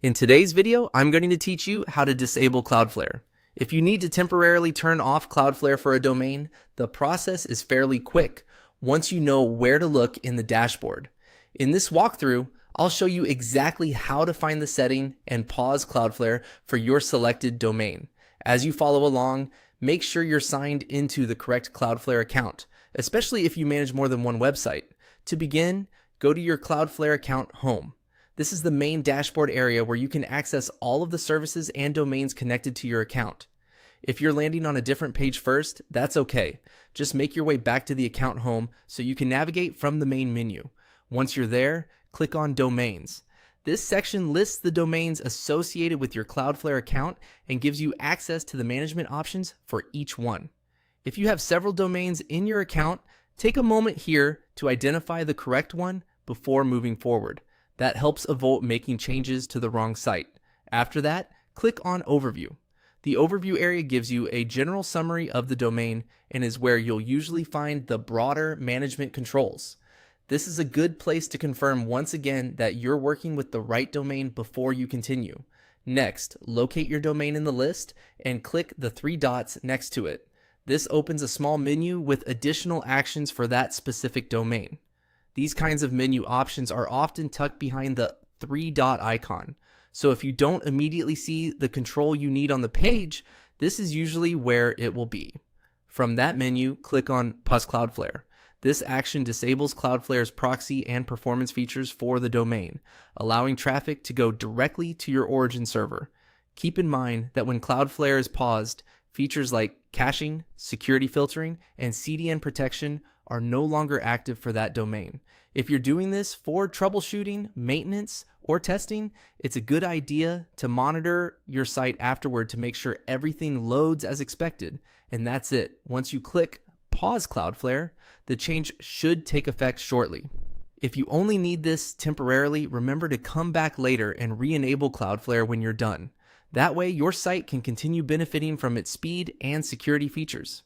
In today's video, I'm going to teach you how to disable Cloudflare. If you need to temporarily turn off Cloudflare for a domain, the process is fairly quick once you know where to look in the dashboard. In this walkthrough, I'll show you exactly how to find the setting and pause Cloudflare for your selected domain. As you follow along, make sure you're signed into the correct Cloudflare account, especially if you manage more than one website. To begin, go to your Cloudflare account home. This is the main dashboard area where you can access all of the services and domains connected to your account. If you're landing on a different page first, that's okay. Just make your way back to the account home so you can navigate from the main menu. Once you're there, click on Domains. This section lists the domains associated with your Cloudflare account and gives you access to the management options for each one. If you have several domains in your account, take a moment here to identify the correct one before moving forward. That helps avoid making changes to the wrong site. After that, click on Overview. The Overview area gives you a general summary of the domain and is where you'll usually find the broader management controls. This is a good place to confirm once again that you're working with the right domain before you continue. Next, locate your domain in the list and click the three dots next to it. This opens a small menu with additional actions for that specific domain. These kinds of menu options are often tucked behind the three-dot icon. So if you don't immediately see the control you need on the page, this is usually where it will be. From that menu, click on Pause Cloudflare. This action disables Cloudflare's proxy and performance features for the domain, allowing traffic to go directly to your origin server. Keep in mind that when Cloudflare is paused, features like caching, security filtering, and CDN protection are no longer active for that domain. If you're doing this for troubleshooting, maintenance, or testing, it's a good idea to monitor your site afterward to make sure everything loads as expected. And that's it. Once you click Pause Cloudflare, the change should take effect shortly. If you only need this temporarily, remember to come back later and re-enable Cloudflare when you're done. That way, your site can continue benefiting from its speed and security features.